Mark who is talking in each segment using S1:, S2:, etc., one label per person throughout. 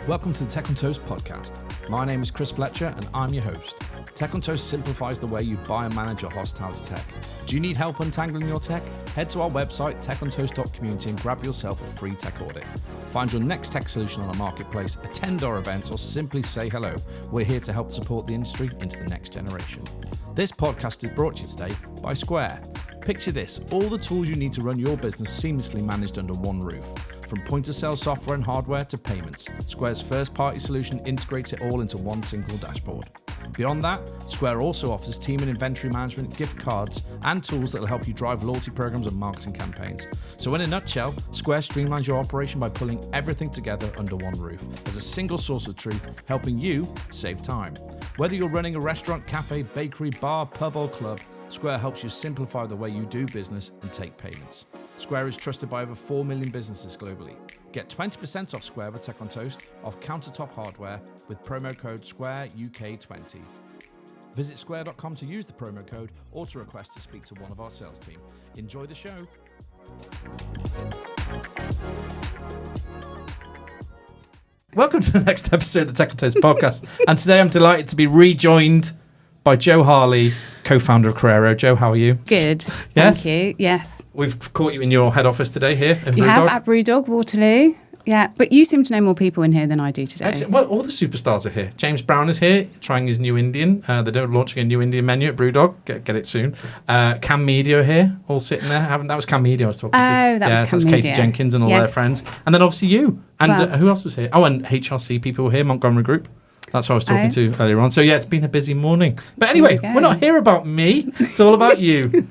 S1: Welcome to the Tech on Toast podcast. My name is Chris Fletcher and I'm your host. Tech on Toast simplifies the way you buy and manage your hospitality tech. Do you need help untangling your tech? Head to our website, techontoast.community, and grab yourself a free tech audit. Find your next tech solution on our marketplace, attend our events, or simply say hello. We're here to help support the industry into the next generation. This podcast is brought to you today by Square. Picture this, all the tools you need to run your business seamlessly managed under one roof. From point-of-sale software and hardware to payments, Square's first-party solution integrates it all into one single dashboard. Beyond that, Square also offers team and inventory management, gift cards, and tools that will help you drive loyalty programs and marketing campaigns. So in a nutshell, Square streamlines your operation by pulling everything together under one roof as a single source of truth, helping you save time. Whether you're running a restaurant, cafe, bakery, bar, pub, or club, Square helps you simplify the way you do business and take payments. Square is trusted by over 4 million businesses globally. Get 20% off Square with Tech on Toast off countertop hardware with promo code SQUAREUK20. Visit square.com to use the promo code or to request to speak to one of our sales team. Enjoy the show. Welcome to the next episode of the Tech on Toast podcast. And today I'm delighted to be rejoined by Jo Harley, co-founder of Korero. Jo, how are you?
S2: Good.
S1: Yes?
S2: Thank you. Yes.
S1: We've caught you in your head office today here.
S2: You have at Brewdog, Waterloo. Yeah, but you seem to know more people in here than I do today.
S1: Well, all the superstars are here. James Brown is here, trying his new Indian. They're launching a new Indian menu at Brewdog. Get it soon. Cam Media are here, all sitting there. That was Cam Media I was talking to.
S2: Oh, that was Cam
S1: that's
S2: Media.
S1: Katie Jenkins and all their friends. And then obviously you. And who else was here? Oh, and HRC people were here, Montgomery Group. That's what I was talking to earlier on. So yeah, it's been a busy morning. But anyway, we're not here about me. It's all about you.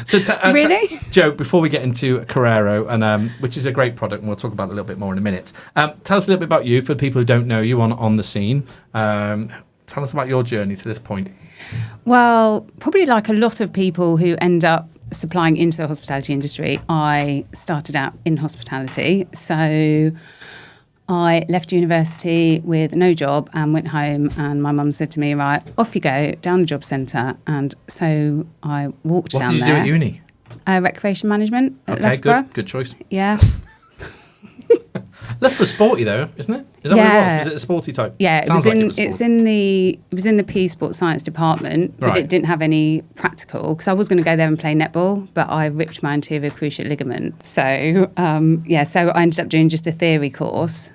S1: So
S2: really?
S1: Jo, before we get into Korero, and which is a great product, and we'll talk about it a little bit more in a minute. Tell us a little bit about you for the people who don't know you on the scene. Tell us about your journey to this point.
S2: Well, probably like a lot of people who end up supplying into the hospitality industry, I started out in hospitality. So I left university with no job and went home, and my mum said to me, right, off you go, down the job centre. And so I walked down there.
S1: What did you do at uni?
S2: Recreation management at
S1: Loughborough. Good choice.
S2: Yeah.
S1: Loughborough's sporty though, isn't it? Is that what it was? Was it a sporty type?
S2: Yeah, it was in the P Sports Science department, but it didn't have any practical because I was going to go there and play netball, but I ripped my anterior cruciate ligament. So so I ended up doing just a theory course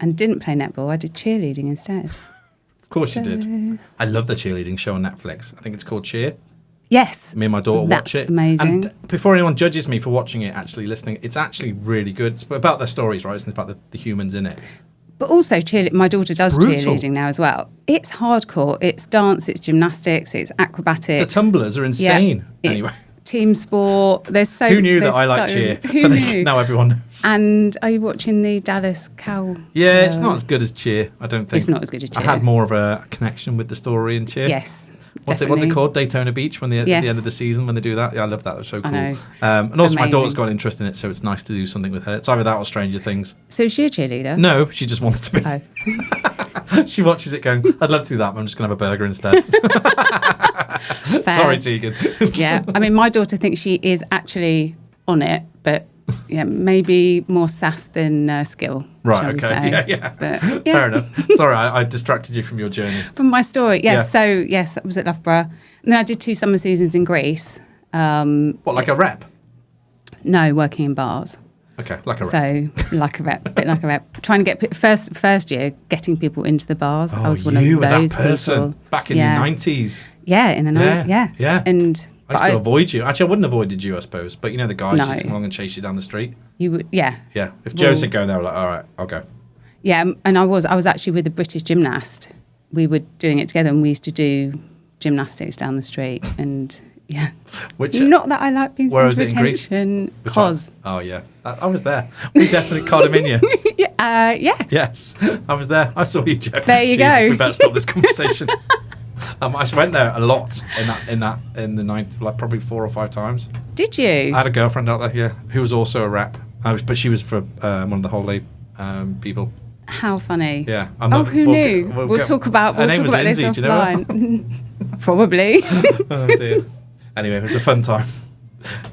S2: and didn't play netball. I did cheerleading instead.
S1: Of course you did. I love the cheerleading show on Netflix. I think it's called Cheer.
S2: Yes.
S1: Me and my daughter watch it.
S2: Amazing.
S1: And before anyone judges me for watching it, actually listening, it's actually really good. It's about their stories, right? It's about the humans in it.
S2: But also, my daughter does cheerleading now as well. It's hardcore. It's dance, it's gymnastics, it's acrobatics.
S1: The tumblers are insane.
S2: Yeah,
S1: anyway.
S2: Team sport.
S1: Who knew that I like cheer?
S2: Who knew?
S1: Now everyone knows.
S2: And are you watching the Dallas Cow?
S1: Yeah, it's not as good as cheer, I don't think.
S2: It's not as good as cheer.
S1: I had more of a connection with the story in cheer.
S2: Yes.
S1: What's it called? Daytona Beach at the end of the season when they do that? Yeah, I love that. That's so cool. And also my daughter's got an interest in it, so it's nice to do something with her. It's either that or Stranger Things.
S2: So is she a cheerleader?
S1: No, she just wants to be.
S2: Oh.
S1: She watches it going, I'd love to do that, but I'm just going to have a burger instead. Sorry, Tegan.
S2: Yeah, I mean, my daughter thinks she is actually on it, but yeah, maybe more sass than skill.
S1: Right, okay. Yeah.
S2: But, yeah.
S1: Fair enough. Sorry, I distracted you from your journey.
S2: From my story, yes. Yeah. So, yes, that was at Loughborough. And then I did 2 summer seasons in Greece.
S1: What, like a rep?
S2: No, working in bars.
S1: Okay, like a rep.
S2: So, like a rep, a bit like a rep. Trying to get, first year, getting people into the bars. I was one of those
S1: that person
S2: people.
S1: Back in the 90s.
S2: Yeah, in the 90s. Yeah. And
S1: I used to avoid you. Actually, I wouldn't have avoided you, I suppose. But you know the guys
S2: No.
S1: just come along and chase you down the street?
S2: You would, yeah.
S1: Yeah. If Joe said go, they were like, all right, I'll go.
S2: Yeah, and I was actually with a British gymnast. We were doing it together, and we used to do gymnastics down the street. And yeah, not that I like being centre of attention. Cos.
S1: Oh yeah, I was there. We definitely caught him in you.
S2: Yes.
S1: Yes, I was there. I saw you, Joe.
S2: There you
S1: Jesus,
S2: go.
S1: We better stop this conversation. I went there a lot in the 90s, like probably 4 or 5 times.
S2: Did you?
S1: I had a girlfriend out there, yeah, who was also a rep, but she was for one of the holiday people.
S2: How funny!
S1: Yeah.
S2: Who knew? We'll talk about this
S1: Lindsay,
S2: offline.
S1: Do you know
S2: Probably.
S1: Oh dear. Anyway, it was a fun time.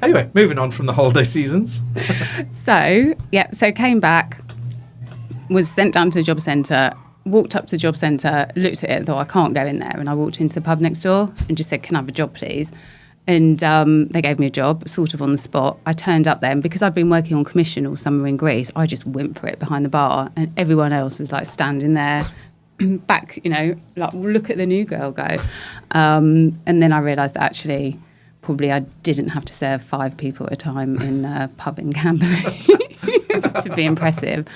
S1: Anyway, moving on from the holiday seasons.
S2: So came back. was sent down to the job centre, walked up to the job centre, looked at it and thought, I can't go in there. And I walked into the pub next door and just said, can I have a job, please? And they gave me a job, sort of on the spot. I turned up there, and because I'd been working on commission all summer in Greece, I just went for it behind the bar. And everyone else was like standing there, back, like, look at the new girl go. And then I realised that actually, probably I didn't have to serve 5 people at a time in a pub in Camberley to be impressive.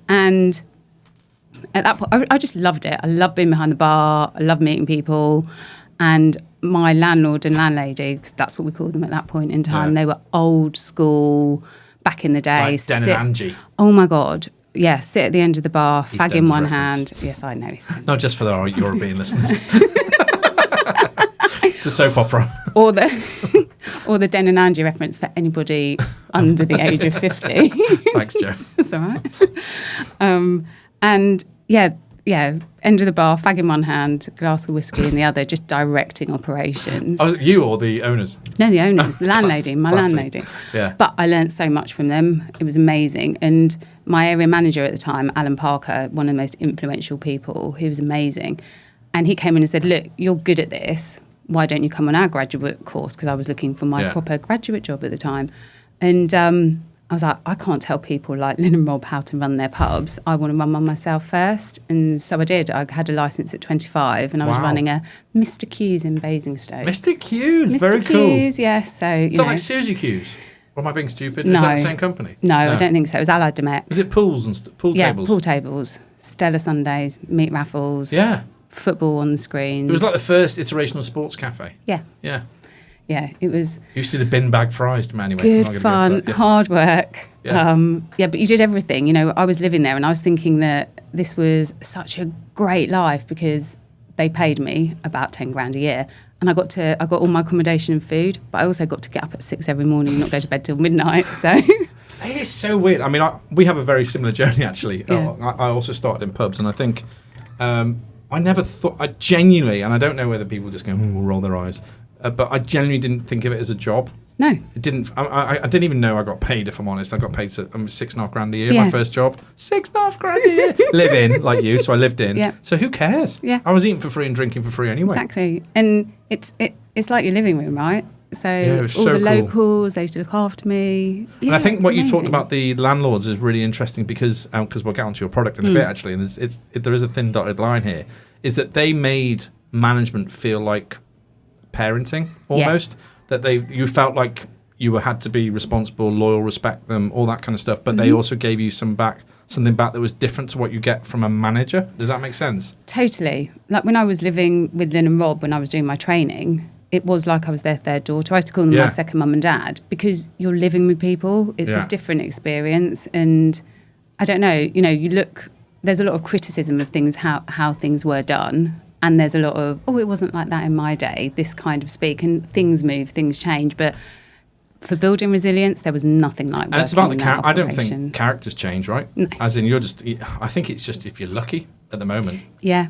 S2: And at that point, I just loved it. I loved being behind the bar. I loved meeting people. And my landlord and landlady, because that's what we called them at that point in time, they were old school, back in the day.
S1: Like Den and Angie.
S2: Oh, my God. Yeah, sit at the end of the bar, fag in one hand. Yes, I know.
S1: Not just for our European listeners. It's a soap opera.
S2: Or the Den and Angie reference for anybody under the age of 50.
S1: Thanks, Jo.
S2: That's all right. And end of the bar, fag in one hand, glass of whiskey in the other, just directing operations.
S1: Oh, you or the owners?
S2: No, the owners, the landlady, my
S1: classy.
S2: landlady.
S1: Yeah.
S2: But I learnt so much from them. It was amazing. And my area manager at the time, Alan Parker, one of the most influential people, he was amazing. And he came in and said, look, you're good at this. Why don't you come on our graduate course? Because I was looking for my proper graduate job at the time. And I was like, I can't tell people like Lynn and Rob how to run their pubs. I want to run one myself first. And so I did. I had a licence at 25 and I was running a Mr. Q's in Basingstoke.
S1: Mr. Q's, very cool.
S2: Mr. Q's, yes. So,
S1: Is that like Susie Q's? Or am I being stupid?
S2: No.
S1: Is that the same company?
S2: No, I don't think so. It was Allied Demet.
S1: Was it pools and pool tables?
S2: Yeah, pool tables. Stella Sundays, meat raffles.
S1: Yeah.
S2: Football on the screens.
S1: It was like the first iteration of Sports Cafe.
S2: Yeah.
S1: Yeah.
S2: Yeah, it was...
S1: You used to do the bin bag fries, man, anyway.
S2: Good fun, hard work.
S1: Yeah.
S2: But you did everything. I was living there and I was thinking that this was such a great life because they paid me about 10 grand a year and I got all my accommodation and food, but I also got to get up at 6 every morning and not go to bed till midnight. So...
S1: It is so weird. I mean, we have a very similar journey, actually.
S2: Yeah.
S1: I also started in pubs and I think... I never thought... I genuinely, and I don't know whether people just go, roll their eyes... but I genuinely didn't think of it as a job.
S2: No.
S1: It didn't. I didn't even know I got paid, if I'm honest. I got paid $6.5 a year, my first job. $6.5 a year. Live in, like you, so I lived in.
S2: Yeah.
S1: So who cares?
S2: Yeah.
S1: I was eating for free and drinking for free anyway.
S2: Exactly. And it's like your living room, right? So all
S1: so
S2: the
S1: cool.
S2: locals, they used to look after me. Yeah,
S1: and I think what you talked
S2: amazing.
S1: about the landlords is really interesting because we'll get onto your product in a bit, actually, and there is a thin dotted line here, is that they made management feel like parenting almost. That you felt like you had to be responsible, loyal, respect them, all that kind of stuff, but they also gave you something back that was different to what you get from a manager. Does that make sense?
S2: Totally. Like when I was living with Lynn and Rob, when I was doing my training, it was like I was their third daughter. I used to call them my second mum and dad because you're living with people. It's a different experience. And I don't know, you look, there's a lot of criticism of things, how things were done. And there's a lot of, it wasn't like that in my day, this kind of speak. And things move, things change. But for building resilience, there was nothing like that.
S1: And it's about the character. I don't think characters change, right?
S2: No.
S1: As in, I think it's just if you're lucky at the moment.
S2: Yeah.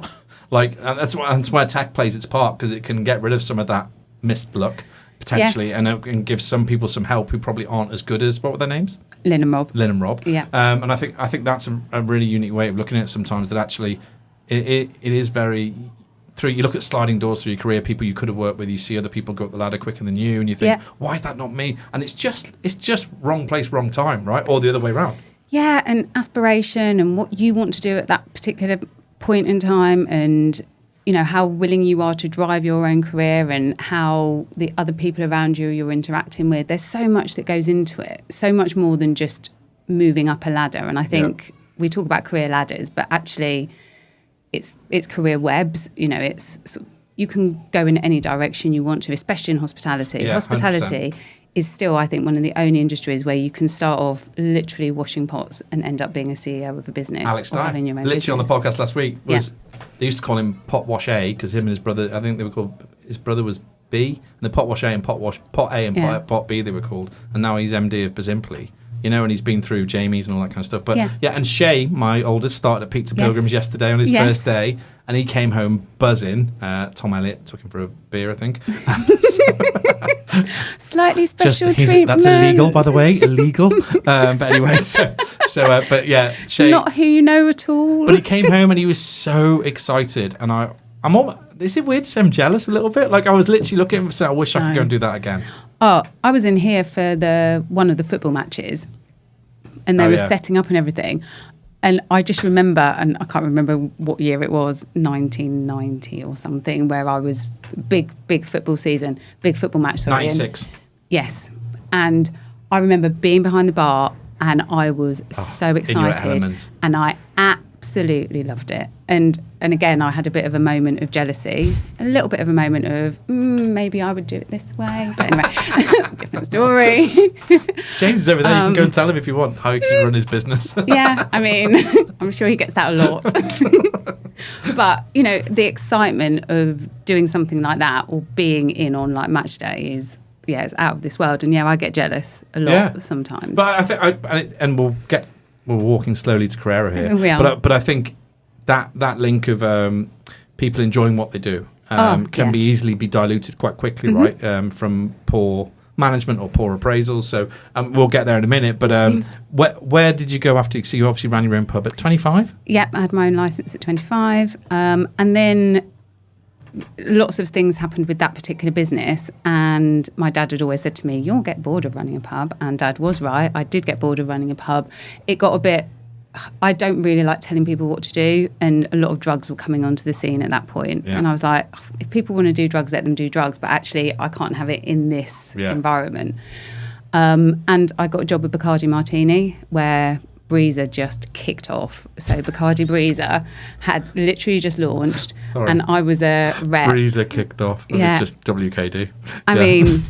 S1: Like, and that's where tech plays its part because it can get rid of some of that missed luck, potentially, and give some people some help who probably aren't as good as, what were their names?
S2: Lynn and Rob. Yeah.
S1: And I think that's a really unique way of looking at it sometimes, that actually it is very... you look at sliding doors through your career, people you could have worked with, you see other people go up the ladder quicker than you, and you think, why is that not me? And it's just wrong place, wrong time, right? Or the other way around. Yeah,
S2: and aspiration and what you want to do at that particular point in time, and how willing you are to drive your own career, and how the other people around you're interacting with. There's so much that goes into it, so much more than just moving up a ladder. And I think we talk about career ladders, but actually it's career webs. You can go in any direction you want to, especially in hospitality.
S1: Yeah,
S2: hospitality
S1: 100%.
S2: Is still, I think, one of the only industries where you can start off literally washing pots and end up being a CEO of a business.
S1: Alex
S2: or having your own business.
S1: literally on the podcast last week, they used to call him Pot Wash A because him and his brother, I think they were called, his brother was B, and the Pot Wash A and Pot A and Pot B they were called, and now he's MD of Bazimpli. and he's been through Jamie's and all that kind of stuff. But
S2: Yeah.
S1: and Shay, my oldest, started at Pizza Pilgrims yesterday on his first day, and he came home buzzing. Tom Elliott took him for a beer, I think.
S2: Slightly special treatment.
S1: That's illegal, by the way, illegal. But anyway, but yeah, Shay,
S2: not who you know at all.
S1: But he came home and he was so excited, and I'm all. Is it weird to say I'm jealous a little bit? Like I was literally looking at him and saying, I wish I could go and do that again.
S2: Oh, I was in here for one of the football matches, and they were setting up and everything. And I just remember, and I can't remember what year it was, 1990 or something, where I was big football season, big football match. Sorry,
S1: 96.
S2: Yes. And I remember being behind the bar, and I was so excited, and I absolutely loved it. And again, I had a bit of a moment of jealousy, a little bit of a moment of maybe I would do it this way. But anyway, different story.
S1: James is over there. You can go and tell him if you want how he can run his business.
S2: Yeah, I mean, I'm sure he gets that a lot. But, the excitement of doing something like that or being in on like match day is, it's out of this world. And I get jealous a lot sometimes. But
S1: I think, and we're walking slowly to Korero here.
S2: We are.
S1: But I think that link of people enjoying what they do can be easily be diluted quite quickly, right? From poor management or poor appraisals. So we'll get there in a minute. But where did you go after? So you obviously ran your own pub at 25?
S2: Yep, I had my own licence at 25. And then lots of things happened with that particular business, and my dad had always said to me, you'll get bored of running a pub. And Dad was right. I did get bored of running a pub. It got a bit... I don't really like telling people what to do, and a lot of drugs were coming onto the scene at that point. And I was like, if people want to do drugs, let them do drugs, but actually I can't have it in this environment. And I got a job with Bacardi Martini, where Breezer just kicked off. So Bacardi Breezer had literally just launched, and I was a rep.
S1: Breezer kicked off. It was just WKD.
S2: I mean,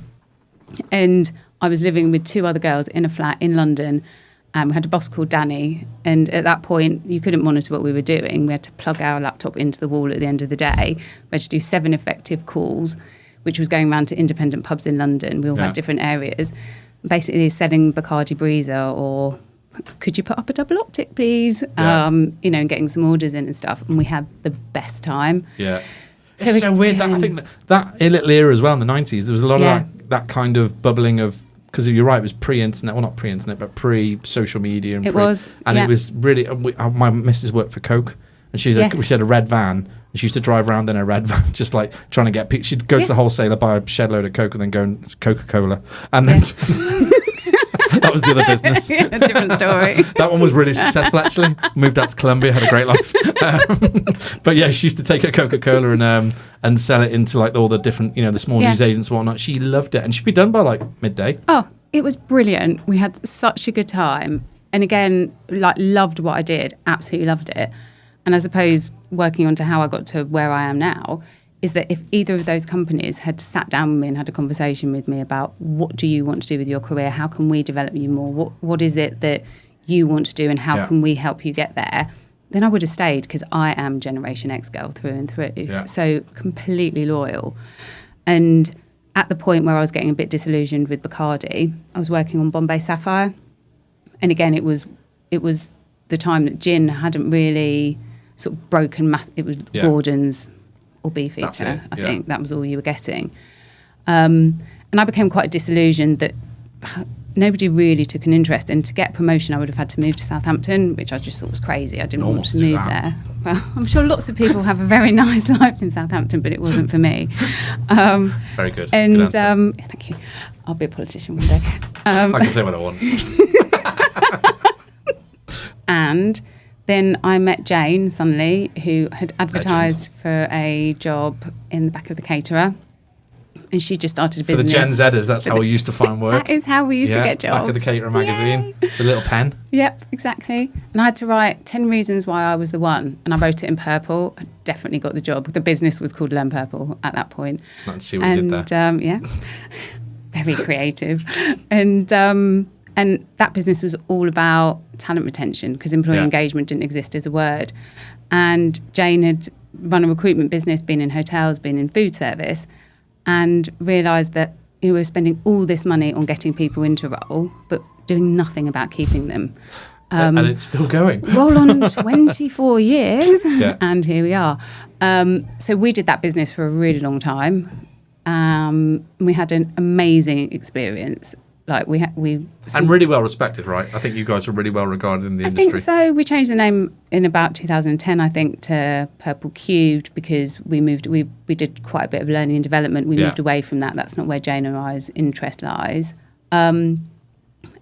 S2: and I was living with two other girls in a flat in London. We had a boss called Danny, and at that point, you couldn't monitor what we were doing. We had to plug our laptop into the wall at the end of the day. We had to do 7 effective calls, which was going around to independent pubs in London. We all had different areas. Basically selling Bacardi Breezer, or could you put up a double optic, please? And getting some orders in and stuff. And we had the best time. Yeah.
S1: So it's so weird that I think that little era as well in the 90s, there was a lot of that kind of bubbling of... Because you're right, it was pre-internet. Well, not pre-internet, but pre-social media. And it was really... my missus worked for Coke, and she had a red van, and she used to drive around in her red van, just like trying to get people... She'd go to the wholesaler, buy a shed load of Coke, and then go and Coca-Cola. And then... That was the other business.
S2: A different story.
S1: That one was really successful, actually. Moved out to Colombia, had a great life. But yeah, she used to take a Coca-Cola and sell it into like all the different, the small news agents and whatnot. She loved it, and she'd be done by like midday.
S2: Oh, it was brilliant. We had such a good time, and again, like loved what I did. Absolutely loved it. And I suppose working on to how I got to where I am now is that if either of those companies had sat down with me and had a conversation with me about what do you want to do with your career, how can we develop you more, what is it that you want to do, and how can we help you get there, then I would have stayed, because I am Generation X girl through and through. Yeah. So completely loyal. And at the point where I was getting a bit disillusioned with Bacardi, I was working on Bombay Sapphire. And again, it was the time that gin hadn't really sort of broken. It was Gordon's or Beefeater. I think that was all you were getting. And I became quite disillusioned that nobody really took an interest. And to get promotion, I would have had to move to Southampton, which I just thought was crazy. I didn't want to move there. Well, I'm sure lots of people have a very nice life in Southampton, but it wasn't for me.
S1: Very good.
S2: And
S1: good
S2: thank you. I'll be a politician one day.
S1: I can say what I want.
S2: And then I met Jane suddenly, who had advertised for a job in the back of the caterer. And she just started a business.
S1: For the Gen Zers, that's how we used to find work.
S2: That is how we used to get jobs.
S1: Back of the caterer magazine, the little pen.
S2: Yep, exactly. And I had to write 10 reasons why I was the one. And I wrote it in purple. I definitely got the job. The business was called Learn Purple at that point.
S1: Let's see what you did there.
S2: Very creative. And that business was all about talent retention, because employee engagement didn't exist as a word. And Jane had run a recruitment business, been in hotels, been in food service, and realised that we were spending all this money on getting people into role, but doing nothing about keeping them.
S3: And it's still going.
S2: Roll on 24 years,
S3: Yeah.
S2: and here we are. So we did that business for a really long time. We had an amazing experience. Like
S3: And really well respected, right? I think you guys are really well regarded in the industry.
S2: I think so. We changed the name in about 2010, I think, to Purple Cubed because we did quite a bit of learning and development. We moved away from that. That's not where Jane and I's interest lies. And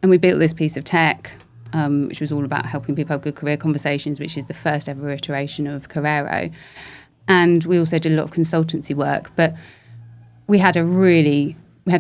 S2: we built this piece of tech, which was all about helping people have good career conversations, which is the first ever iteration of Korero. And we also did a lot of consultancy work. But we had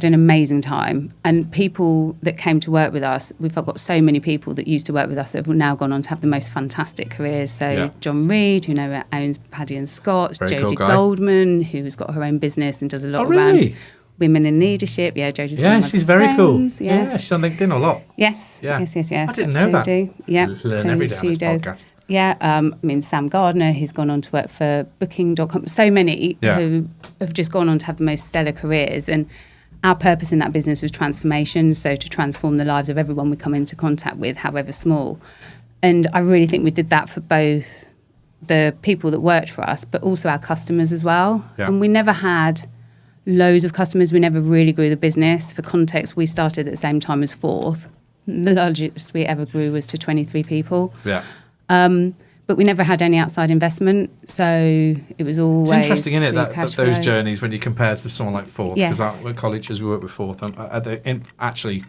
S2: an amazing time, and people that came to work with us, we've got so many people that used to work with us that have now gone on to have the most fantastic careers. So John Reed, who now owns Paddy and Scott's, Jodie Goldman, who has got her own business and does a lot around women in leadership. Yeah, Jodie's one of my
S3: she's very cool.
S2: Yes.
S3: Yeah, she's on LinkedIn a lot.
S2: Yes. I
S3: didn't know that.
S2: Yeah,
S3: Learn every day on this podcast.
S2: Yeah, Sam Gardner, he's gone on to work for Booking.com. So many who have just gone on to have the most stellar careers. And our purpose in that business was transformation, so to transform the lives of everyone we come into contact with, however small. And I really think we did that for both the people that worked for us, but also our customers as well. Yeah. And we never had loads of customers. We never really grew the business. For context, we started at the same time as Fourth. The largest we ever grew was to 23 people.
S3: Yeah.
S2: But we never had any outside investment, so it was always...
S3: It's interesting, isn't it, that those
S2: flow.
S3: journeys when you compare to someone like Fourth,
S2: Yes.
S3: because at colleges we worked with Fourth, and actually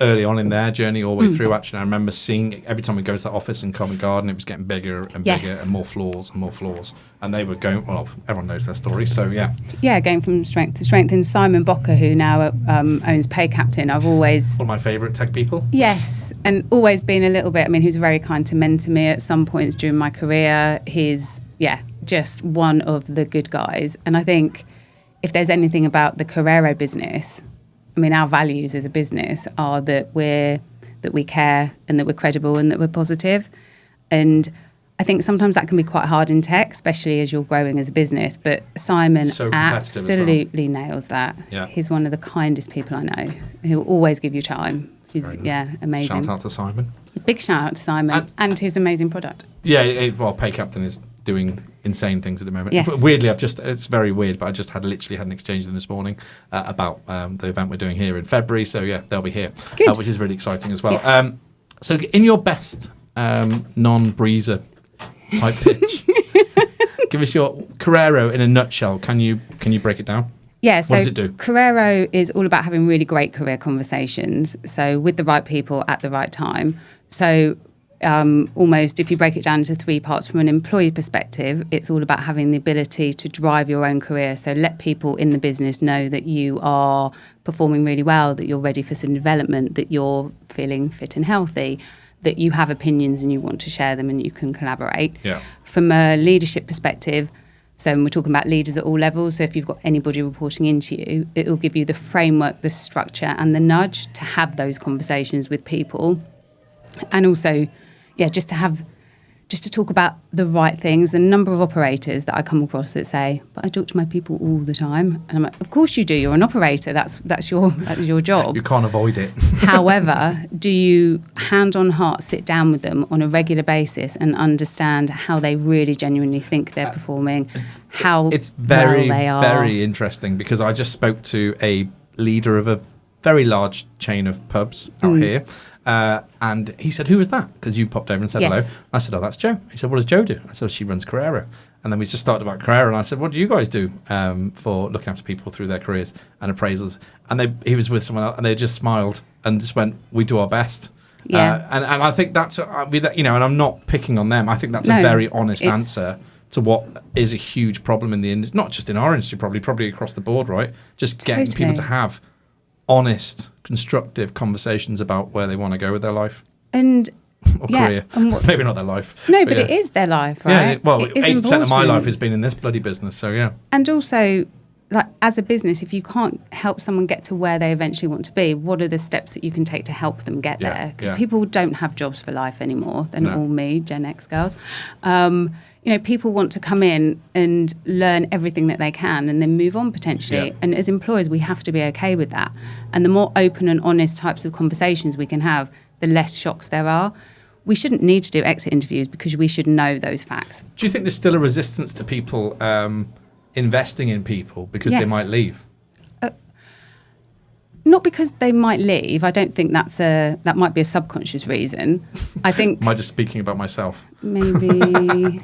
S3: early on in their journey, all the way through, actually, I remember seeing every time we go to that office in Covent Garden, it was getting bigger and bigger and more floors and more floors. And they were going, well, everyone knows their story, so yeah.
S2: Yeah, going from strength to strength. And Simon Bocker, who now owns Pay Captain, I've always...
S3: One of my favourite tech people.
S2: Yes, and always been a little bit... I mean, he was very kind to mentor me at some points during my career. He's, just one of the good guys. And I think if there's anything about the Korero business... I mean, our values as a business are that we care and that we're credible and that we're positive. And I think sometimes that can be quite hard in tech, especially as you're growing as a business. But Simon absolutely nails that.
S3: Yeah.
S2: He's one of the kindest people I know. He'll always give you time. He's amazing.
S3: Shout out to Simon.
S2: Big shout out to Simon and his amazing product.
S3: Yeah, well, Pay Captain is doing insane things at the moment.
S2: Yes.
S3: Weirdly, it's very weird, but I just literally had an exchange with them this morning about the event we're doing here in February. So yeah, they'll be here, which is really exciting as well.
S2: Yes.
S3: So in your best non-breezer type pitch, give us your Korero in a nutshell. Can you break it down?
S2: Yeah, so
S3: what does it do?
S2: Korero is all about having really great career conversations, so with the right people at the right time. So almost, if you break it down into three parts from an employee perspective, it's all about having the ability to drive your own career. So let people in the business know that you are performing really well, that you're ready for some development, that you're feeling fit and healthy, that you have opinions and you want to share them and you can collaborate.
S3: Yeah.
S2: From a leadership perspective, so we're talking about leaders at all levels. So if you've got anybody reporting into you, it will give you the framework, the structure and the nudge to have those conversations with people. And also, just to talk about the right things. The number of operators that I come across that say, but I talk to my people all the time. And I'm like, of course you do. You're an operator. That's your job.
S3: You can't avoid it.
S2: However, do you, hand on heart, sit down with them on a regular basis and understand how they really genuinely think they're performing, how
S3: it's very,
S2: well they are?
S3: Very interesting, because I just spoke to a leader of a very large chain of pubs out here. And he said, who was that? Because you popped over and said hello. I said, oh, that's Jo. He said, what does Jo do? I said, she runs Korero. And then we just started about Korero. And I said, what do you guys do for looking after people through their careers and appraisals? And he was with someone else and they just smiled and just went, we do our best.
S2: Yeah.
S3: And I think that's, and I'm not picking on them. I think that's a very honest answer to what is a huge problem in the industry, not just in our industry, probably across the board, right? Just getting people to have honest, constructive conversations about where they want to go with their life
S2: and
S3: career. Maybe not their life.
S2: No, but it is their life, right?
S3: Yeah, well, 80% of my life has been in this bloody business, so yeah.
S2: And also, like, as a business, if you can't help someone get to where they eventually want to be, what are the steps that you can take to help them get there? Because people don't have jobs for life anymore. They're not all me, Gen X girls. people want to come in and learn everything that they can and then move on potentially.
S3: Yeah.
S2: And as employers, we have to be okay with that. And the more open and honest types of conversations we can have, the less shocks there are. We shouldn't need to do exit interviews because we should know those facts.
S3: Do you think there's still a resistance to people investing in people because they
S2: Yes.
S3: might leave?
S2: Not because they might leave. I don't think that might be a subconscious reason. I think
S3: Am I just speaking about myself?
S2: maybe.
S3: In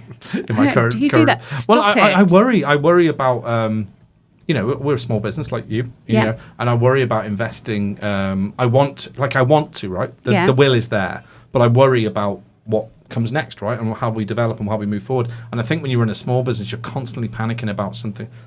S3: my current,
S2: do you do that? Stop
S3: well, I
S2: it.
S3: worry about. We're a small business like you
S2: Yeah.
S3: know, and I worry about investing. I want to, right?
S2: Yeah.
S3: The will is there, but I worry about what comes next, right? And how we develop and how we move forward. And I think when you run a small business, you're constantly panicking about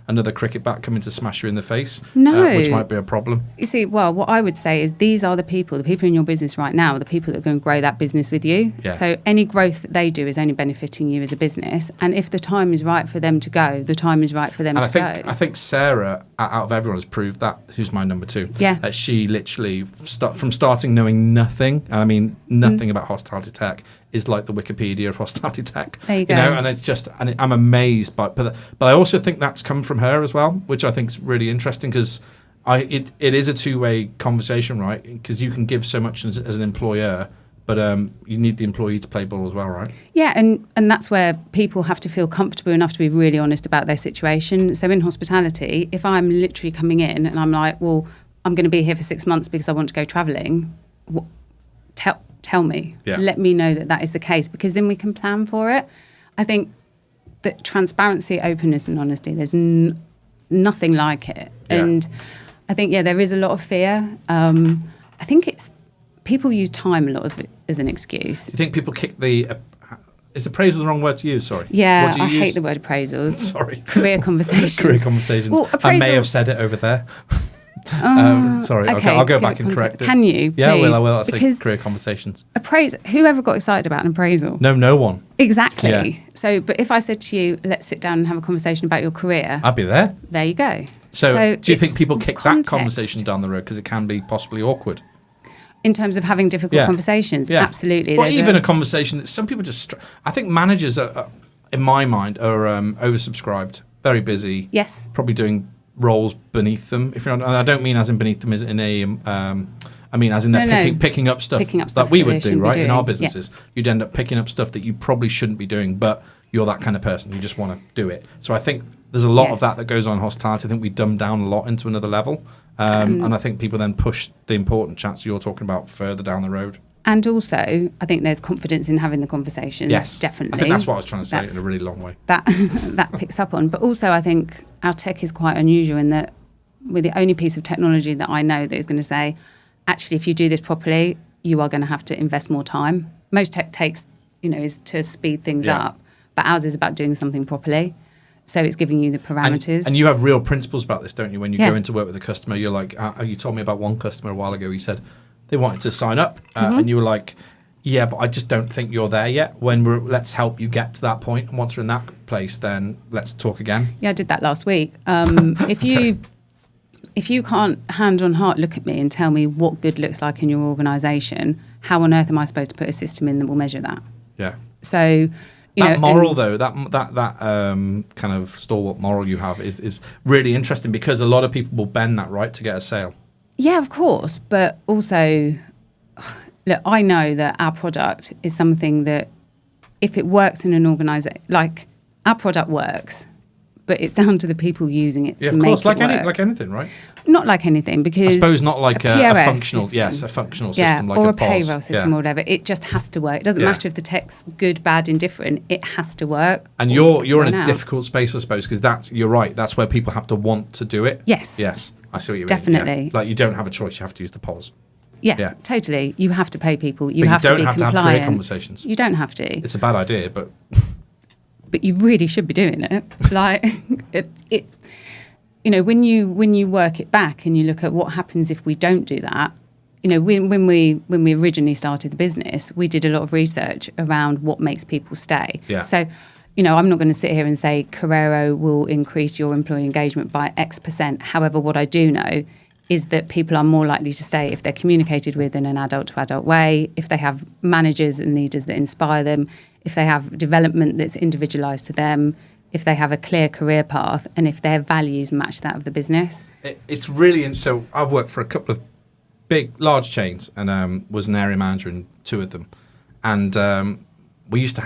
S3: another cricket bat coming to smash you in the face,
S2: No.
S3: which might be a problem.
S2: You see, well, what I would say is these are the people in your business right now are the people that are going to grow that business with you.
S3: Yeah.
S2: So any growth that they do is only benefiting you as a business. And if the time is right for them to go, the time is right for them
S3: And
S2: to
S3: I think Sarah, out of everyone, has proved that. Who's my number 2?
S2: Yeah.
S3: She literally, from starting knowing nothing, and I mean nothing about hospitality tech, is like the Wikipedia of hospitality tech.
S2: There you go.
S3: And it's just, I'm amazed by, but I also think that's come from her as well, which I think is really interesting because it is a two-way conversation, right? Because you can give so much as an employer, but you need the employee to play ball as well, right?
S2: Yeah, and that's where people have to feel comfortable enough to be really honest about their situation. So in hospitality, if I'm literally coming in and I'm like, well, I'm going to be here for 6 months because I want to go travelling, tell me.
S3: Yeah.
S2: Let me know that is the case because then we can plan for it. I think that transparency, openness and honesty, there's nothing like it.
S3: Yeah.
S2: And I think, there is a lot of fear. I think people use time a lot of it as an excuse.
S3: Do you think people kick is appraisal the wrong word to use? Sorry.
S2: Yeah,
S3: What do you
S2: I
S3: use?
S2: hate the word appraisals.
S3: Sorry.
S2: Career conversations.
S3: Career conversations.
S2: Well,
S3: I may
S2: appraisals-
S3: have said it over there. Sorry,
S2: okay,
S3: I'll go
S2: career
S3: back and correct it.
S2: Can you,
S3: Yeah, I
S2: please?
S3: will. I'll say
S2: Because
S3: career conversations.
S2: whoever got excited about an appraisal?
S3: No one.
S2: Exactly.
S3: Yeah.
S2: So, but if I said to you, let's sit down and have a conversation about your career,
S3: I'd be there.
S2: there you go.
S3: So do you think
S2: it's
S3: people kick
S2: context.
S3: that conversation down the road because it can be possibly awkward?
S2: In terms of having difficult
S3: Yeah.
S2: conversations?
S3: Yeah.
S2: Absolutely.
S3: Or
S2: There's
S3: even a conversation that some people just... I think managers, are, in my mind, are oversubscribed, very busy.
S2: Yes.
S3: Probably doing roles beneath them. If you're not, and I don't mean as in beneath them as in a... I mean, as in they're picking up stuff that we
S2: that
S3: would
S2: they
S3: do,
S2: shouldn't be
S3: right? In
S2: doing.
S3: our
S2: Yeah.
S3: businesses, you'd end up picking up stuff that you probably shouldn't be doing, but you're that kind of person. You just want to do it. So I think there's a lot of
S2: Yes.
S3: that goes on in hospitality. I think we dumb down a lot into another level. And I think people then push the important chats you're talking about further down the road.
S2: And also, I think there's confidence in having the conversations.
S3: Yes,
S2: Definitely.
S3: I think that's what I was trying to say
S2: That's-
S3: in a really long way.
S2: that picks up on. But also, I think our tech is quite unusual in that we're the only piece of technology that I know that is going to say, actually, if you do this properly, you are going to have to invest more time. Most tech takes, is to speed things
S3: Yeah.
S2: up, but ours is about doing something properly. So it's giving you the parameters.
S3: And you have real principles about this, don't you? When you
S2: Yeah.
S3: go into work with a customer, you're like, you told me about one customer a while ago. He said they wanted to sign up, and you were like, yeah, but I just don't think you're there yet. Let's help you get to that point. And once we're in that place, then let's talk again.
S2: Yeah, I did that last week. If you can't hand on heart look at me and tell me what good looks like in your organisation, how on earth am I supposed to put a system in that will measure that?
S3: Yeah.
S2: So,
S3: That moral, though, that kind of stalwart moral you have is really interesting because a lot of people will bend that right to get a sale.
S2: Yeah, of course. But also, look, I know that our product is something that if it works in an organisation, like our product works, but it's down to the people using it
S3: Yeah,
S2: to
S3: of
S2: make
S3: course,
S2: it work.
S3: like anything, right?
S2: Not like anything, because
S3: I suppose not like a
S2: POS
S3: functional,
S2: system.
S3: yes, a functional
S2: Yeah,
S3: system like
S2: or
S3: a
S2: a
S3: POS.
S2: payroll system or whatever. It just has to work. It doesn't
S3: Yeah.
S2: matter if the tech's good, bad, indifferent. It has to work.
S3: And
S2: or
S3: you're in
S2: run
S3: a
S2: out.
S3: difficult space, I suppose, because you're right. That's where people have to want to do it.
S2: Yes.
S3: Yes, I see what you mean.
S2: Definitely.
S3: Yeah. Like you don't have a choice. You have to use the POS.
S2: Yeah,
S3: Yeah.
S2: totally. You have to pay people.
S3: But
S2: You
S3: you
S2: have
S3: don't
S2: to be
S3: have to have
S2: compliant.
S3: career conversations.
S2: You don't have to.
S3: It's a bad idea, but
S2: But you really should be doing it. Like it when you work it back and you look at what happens if we don't do that. When we originally started the business, we did a lot of research around what makes people stay.
S3: Yeah.
S2: So, I'm not going to sit here and say Korero will increase your employee engagement by X percent. However, what I do know is that people are more likely to stay if they're communicated with in an adult to adult way, if they have managers and leaders that inspire them, if they have development that's individualised to them, if they have a clear career path, and if their values match that of the business.
S3: It's really, so I've worked for a couple of large chains, and was an area manager in 2 of them. And we used to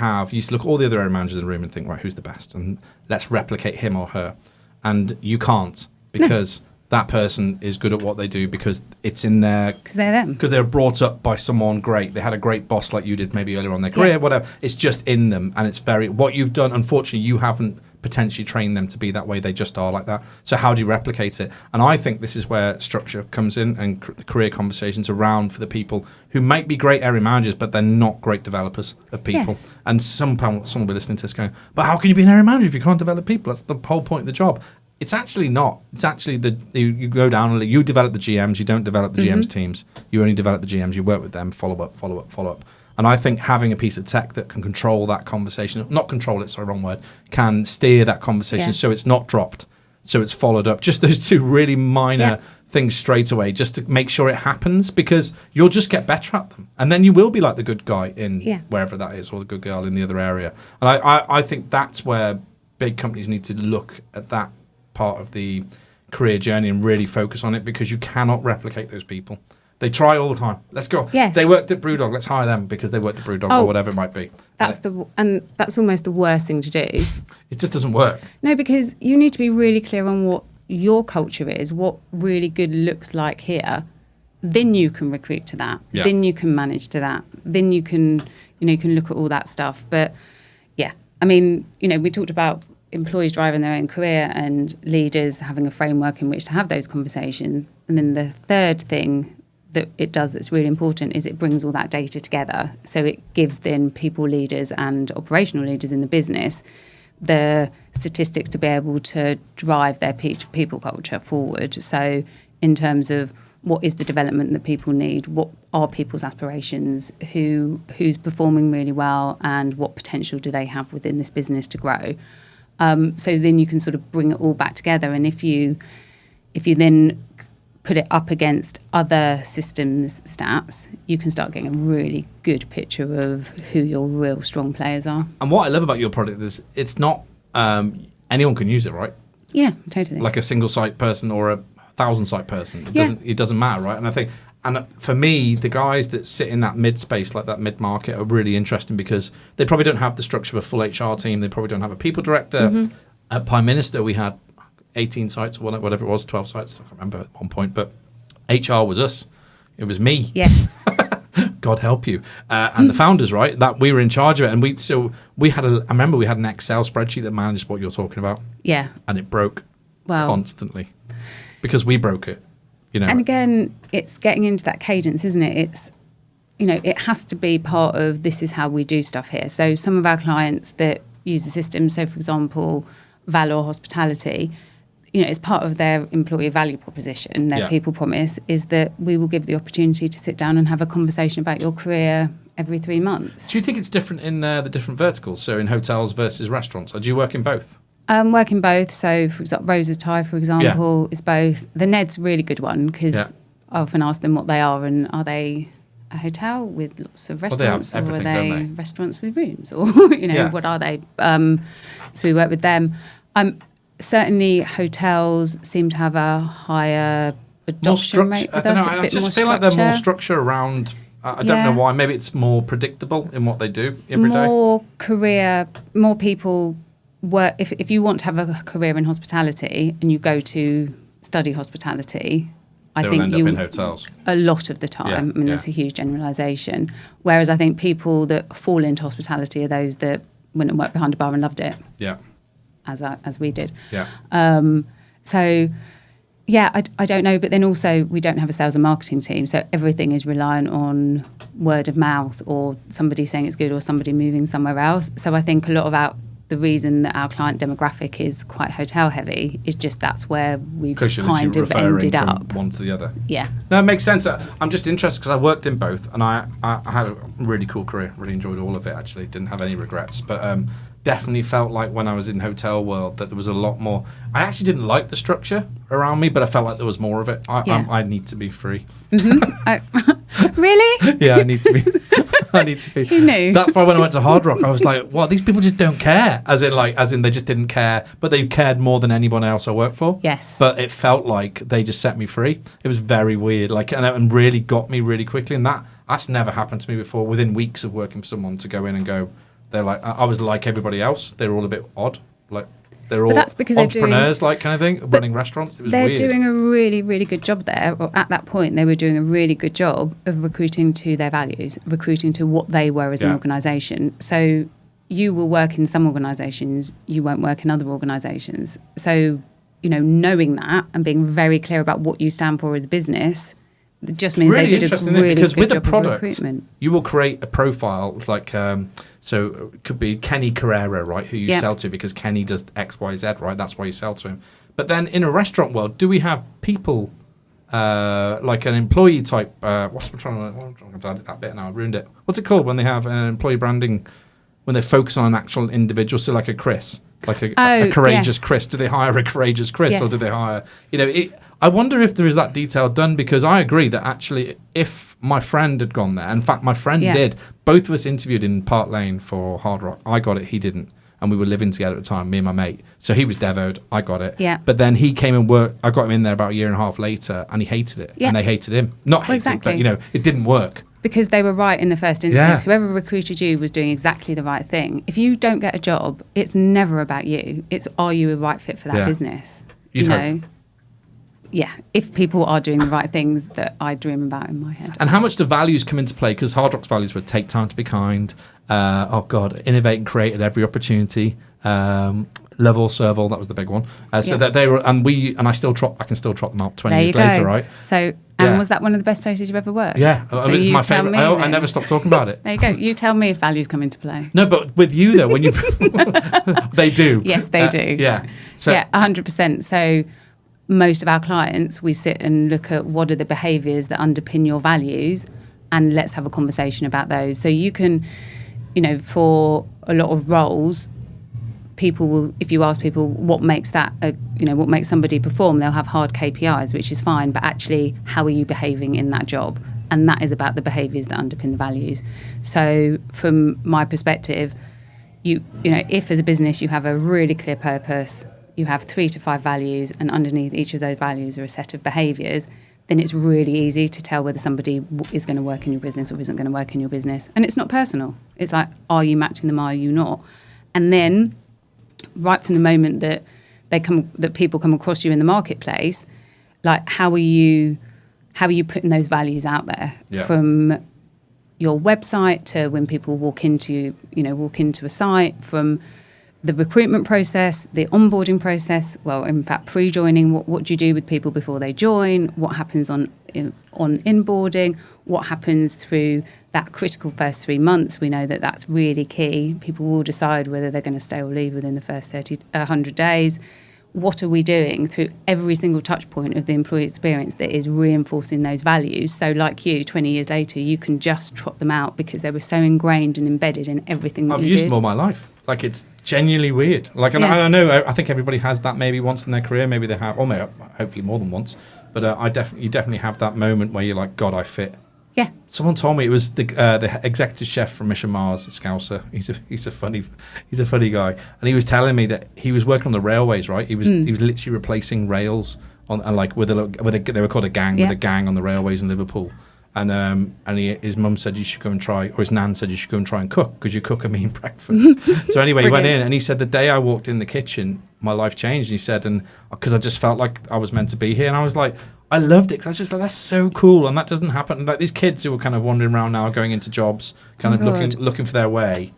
S3: look at all the other area managers in the room and think, right, who's the best? And let's replicate him or her. And you can't, because that person is good at what they do because it's in their...
S2: Because they're them.
S3: Because they're brought up by someone great. They had a great boss like you did maybe earlier on in their career, whatever. It's just in them. And it's what you've done, unfortunately, you haven't potentially trained them to be that way. They just are like that. So how do you replicate it? And I think this is where structure comes in, and the career conversations around for the people who might be great area managers, but they're not great developers of people. Yes. And someone will be listening to this going, but how can you be an area manager if you can't develop people? That's the whole point of the job. It's actually not. It's actually you go down and you develop the GMs. You don't develop the GMs teams. You only develop the GMs. You work with them. Follow up. And I think having a piece of tech that can control that conversation, not control it, sorry, wrong word, can steer that conversation so it's not dropped, so it's followed up. Just those 2 really minor things straight away, just to make sure it happens, because you'll just get better at them. And then you will be like the good guy in wherever that is, or the good girl in the other area. And I think that's where big companies need to look at that part of the career journey and really focus on it, because you cannot replicate those people. They try all the time. Let's go.
S2: Yes.
S3: They worked at Brewdog. Let's hire them because they worked at Brewdog or whatever it might be.
S2: And that's almost the worst thing to do.
S3: It just doesn't work.
S2: No, because you need to be really clear on what your culture is, what really good looks like here. Then you can recruit to that. Yeah. Then you can manage to that. Then you can, you can look at all that stuff. But yeah, I mean, we talked about employees driving their own career and leaders having a framework in which to have those conversations. And then the third thing that it does that's really important is it brings all that data together. So it gives then people leaders and operational leaders in the business the statistics to be able to drive their people culture forward. So in terms of what is the development that people need, what are people's aspirations, who's performing really well, and what potential do they have within this business to grow. So then you can sort of bring it all back together. And if you then put it up against other systems stats, you can start getting a really good picture of who your real strong players are.
S3: And what I love about your product is it's not anyone can use it, right?
S2: Yeah, totally.
S3: Like a single site person or a 1,000-site person. It doesn't matter, right? And I think, and for me, the guys that sit in that mid space, like that mid market, are really interesting because they probably don't have the structure of a full HR team. They probably don't have a people director. At Prime Minister, we had 18 sites or whatever it was, 12 sites, I can't remember at one point, but HR was us. It was me.
S2: Yes.
S3: God help you. And the founders, right, that we were in charge of it. And I remember we had an Excel spreadsheet that managed what you're talking about.
S2: Yeah.
S3: And it broke constantly because we broke it,
S2: And again, it's getting into that cadence, isn't it? It's, it has to be part of this is how we do stuff here. So some of our clients that use the system, so for example, Valor Hospitality, it's part of their employee value proposition, their people promise, is that we will give the opportunity to sit down and have a conversation about your career every 3 months.
S3: Do you think it's different in the different verticals, so in hotels versus restaurants, or do you work in both?
S2: Work in both. So, for example, Rosa's Thai, for example, is both. The Ned's a really good one because I often ask them what they are, and are they a hotel with lots of restaurants, or are they restaurants with rooms, or what are they? So we work with them. Certainly, hotels seem to have a higher adoption rate with us.
S3: I just feel like they're more structure around. I don't know why. Maybe it's more predictable in what they do every day.
S2: More career, more people work. If you want to have a career in hospitality and you go to study hospitality, I think
S3: end up in hotels
S2: a lot of the time. I mean, it's a huge generalisation. Whereas I think people that fall into hospitality are those that went and worked behind a bar and loved it.
S3: Yeah.
S2: As we did.
S3: Yeah.
S2: I don't know. But then also we don't have a sales and marketing team. So everything is reliant on word of mouth or somebody saying it's good or somebody moving somewhere else. So I think a lot of the reason that our client demographic is quite hotel heavy is just that's where we've kind of ended up.
S3: From one to the other.
S2: Yeah.
S3: No, it makes sense. I'm just interested because I worked in both and I had a really cool career. Really enjoyed all of it, actually. Didn't have any regrets. But definitely felt like when I was in hotel world that there was a lot more. I actually didn't like the structure around me, but I felt like there was more of it. I need to be free.
S2: Mm-hmm. Really?
S3: Yeah, I need to be. I need to be.
S2: Who knew?
S3: That's why when I went to Hard Rock, I was like, "Well, these people just don't care." As in, they just didn't care, but they cared more than anyone else I worked for.
S2: Yes.
S3: But it felt like they just set me free. It was very weird, and really got me really quickly. And that's never happened to me before. Within weeks of working for someone, to go in and go, they're like, I was like everybody else. They were all a bit odd, like. They're all
S2: that's because
S3: entrepreneurs, kind of thing, running restaurants. It was
S2: they're
S3: weird.
S2: doing a really, really good job there. Or at that point, they were doing a really good job of recruiting to their values, recruiting to what they were as an organisation. So you will work in some organisations, you won't work in other organisations. So, knowing that and being very clear about what you stand for as a business, it just means
S3: really
S2: they did a really
S3: because
S2: good
S3: with
S2: job
S3: a product,
S2: of recruitment.
S3: you will create a profile so it could be Kenny Korero, right, who you sell to because Kenny does X, Y, Z, right? That's why you sell to him. But then in a restaurant world, do we have people like an employee type? I'm trying to edit that bit now. I ruined it. What's it called when they have employee branding? When they focus on an actual individual, so like a Chris, like a courageous Chris. Do they hire a courageous Chris, or do they hire? I wonder if there is that detail done, because I agree that actually, if my friend had gone there, in fact, my friend did. Both of us interviewed in Park Lane for Hard Rock. I got it, he didn't, and we were living together at the time, me and my mate. So he was devoed, I got it.
S2: Yeah.
S3: But then he came and worked. I got him in there about a year and a half later, and he hated it, and they hated him. Not hated, but it didn't work.
S2: Because they were right in the first instance. Whoever recruited you was doing exactly the right thing. If you don't get a job, it's never about you. It's, are you a right fit for that business?
S3: You'd hope.
S2: Yeah, if people are doing the right things that I dream about in my head.
S3: And how much do values come into play? Because Hard Rock's values were take time to be kind, innovate and create at every opportunity, love all, serve all, that was the big one. So that they were, and I can still trot them out 20 years later, right?
S2: So, was that one of the best places you've ever worked?
S3: Yeah,
S2: so
S3: it's my favourite. I never stopped talking about it.
S2: There you go. You tell me if values come into play.
S3: No, but with you though, when you, they do.
S2: Yes, they do.
S3: Yeah. So,
S2: 100%. So most of our clients, we sit and look at what are the behaviours that underpin your values, and let's have a conversation about those. So you can, for a lot of roles, people will, if you ask people what makes that, what makes somebody perform, they'll have hard KPIs, which is fine, but actually, how are you behaving in that job? And that is about the behaviours that underpin the values. So from my perspective, if as a business you have a really clear purpose, you have 3 to 5 values, and underneath each of those values are a set of behaviours, then it's really easy to tell whether somebody is going to work in your business or isn't going to work in your business. And it's not personal. It's like, are you matching them, are you not? And then right from the moment that people come across you in the marketplace, like how are you putting those values out there? From your website to when people walk into a site, from the recruitment process, the onboarding process, well, in fact, pre-joining, what do you do with people before they join? What happens on inboarding? What happens through that critical first 3 months? We know that that's really key. People will decide whether they're going to stay or leave within the first 100 days. What are we doing through every single touch point of the employee experience that is reinforcing those values? So like you, 20 years later, you can just trot them out because they were so ingrained and embedded in everything that you did.
S3: I've used them all my life. Like, it's genuinely weird. Like, and I know, I think everybody has that maybe once in their career. Maybe they have, or maybe, hopefully more than once. But you definitely have that moment where you're like, God, I fit.
S2: Yeah.
S3: Someone told me it was the executive chef from Mission Mars, Scouser. He's a funny guy, and he was telling me that he was working on the railways. Right, he was literally replacing rails on like with they were called a gang, with a gang on the railways in Liverpool. And his mum said you should go and try, or his nan said you should go and try and cook, because you cook a mean breakfast. So anyway, he went in and he said the day I walked in the kitchen, my life changed. And he said, and because I just felt like I was meant to be here, and I was like, I loved it, because I was just like, that's so cool, and that doesn't happen. And like these kids who are kind of wandering around now, going into jobs, kind of looking for their way,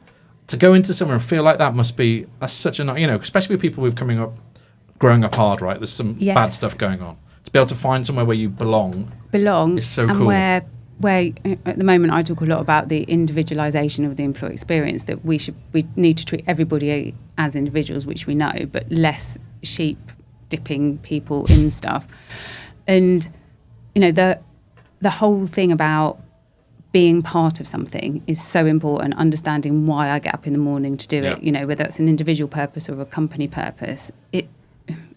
S3: to go into somewhere and feel like that's such a, especially with people who've growing up hard, right? There's some bad stuff going on. To be able to find somewhere where you belong is so cool.
S2: And where at the moment I talk a lot about the individualisation of the employee experience, that we need to treat everybody as individuals, which we know, but less sheep dipping people in stuff. And the whole thing about being part of something is so important. Understanding why I get up in the morning to do it, whether it's an individual purpose or a company purpose,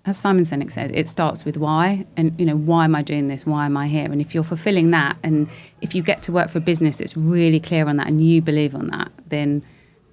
S2: as Simon Sinek says, it starts with why. And, why am I doing this? Why am I here? And if you're fulfilling that, and if you get to work for a business that's really clear on that and you believe on that, then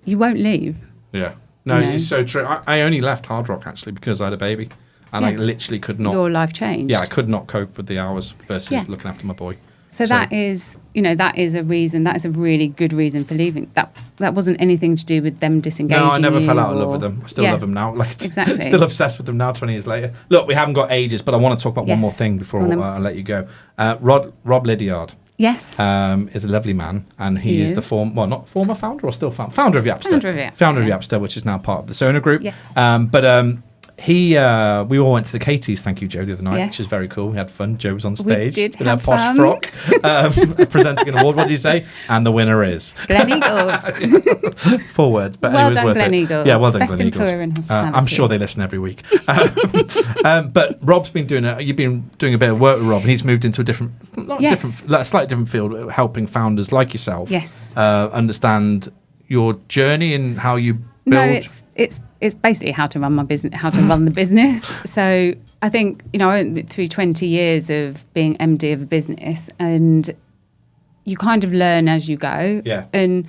S2: you won't leave.
S3: Yeah. No, it's so true. I only left Hard Rock, actually, because I had a baby. And I literally could not...
S2: Your life changed.
S3: Yeah, I could not cope with the hours versus looking after my boy.
S2: So that is, that is a reason. That is a really good reason for leaving. That wasn't anything to do with them disengaging.
S3: No, I never fell out of love with them. I still love them now.
S2: Exactly.
S3: Still obsessed with them now, 20 years later. Look, we haven't got ages, but I want to talk about one more thing before I let you go. Rob Lydiard.
S2: Yes.
S3: Is a lovely man, and he is the not former founder or still founder of Yapster. Founder of Yapster, which is now part of the Sona Group.
S2: Yes.
S3: We all went to the Katie's, thank you, Jo, the other night, which is very cool. We had fun. Jo was on stage
S2: in
S3: her posh frock, presenting an award. What did you say? And the winner is
S2: Gleneagles.
S3: 4 words, but
S2: well
S3: it was
S2: done,
S3: worth
S2: Gleneagles.
S3: it. Yeah, well done,
S2: Best
S3: Gleneagles.
S2: employer in hospitality.
S3: I'm sure they listen every week. But Rob's been you've been doing a bit of work with Rob, and he's moved into a slightly different field, helping founders like yourself.
S2: Yes.
S3: Understand your journey and how you build.
S2: No, it's basically how to run my business, how to run the business. So I think, I went through 20 years of being MD of a business, and you kind of learn as you go.
S3: Yeah.
S2: And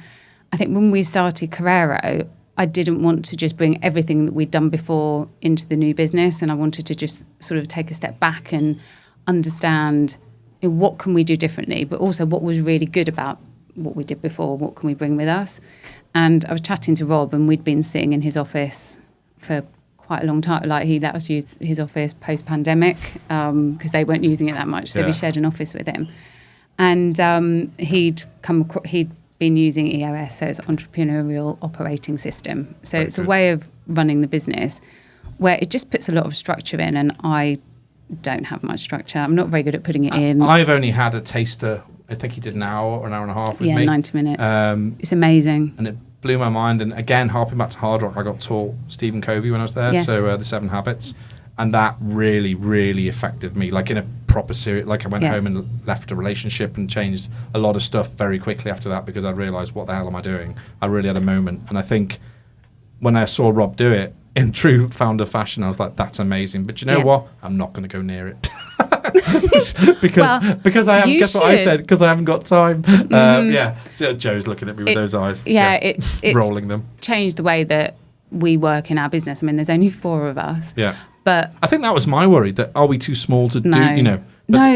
S2: I think when we started Korero, I didn't want to just bring everything that we'd done before into the new business, and I wanted to just sort of take a step back and understand what can we do differently, but also what was really good about what we did before, what can we bring with us. And I was chatting to Rob, and we'd been sitting in his office for quite a long time. Like, he let us use his office post-pandemic because they weren't using it that much. So we shared an office with him. And he'd been using EOS, so it's Entrepreneurial Operating System. So it's a way of running the business where it just puts a lot of structure in, and I don't have much structure. I'm not very good at putting it in.
S3: I've only had a taster. I think he did an hour or an hour and a half with me.
S2: Yeah, 90 minutes. It's amazing.
S3: And it blew my mind. And again, harping back to Hard Rock, I got taught Stephen Covey when I was there.
S2: Yes.
S3: So the 7 Habits. And that really, really affected me. Like in a proper series, like I went home and left a relationship and changed a lot of stuff very quickly after that, because I realised, what the hell am I doing? I really had a moment. And I think when I saw Rob do it in true founder fashion, I was like, that's amazing. But you know what? I'm not going to go near it. because I haven't. Guess what I said? Because I haven't got time. So Joe's looking at me with those eyes.
S2: It's
S3: rolling them.
S2: Changed the way that we work in our business. I mean, there's only 4 of us.
S3: Yeah.
S2: But
S3: I think that was my worry. That are we too small to do?
S2: No,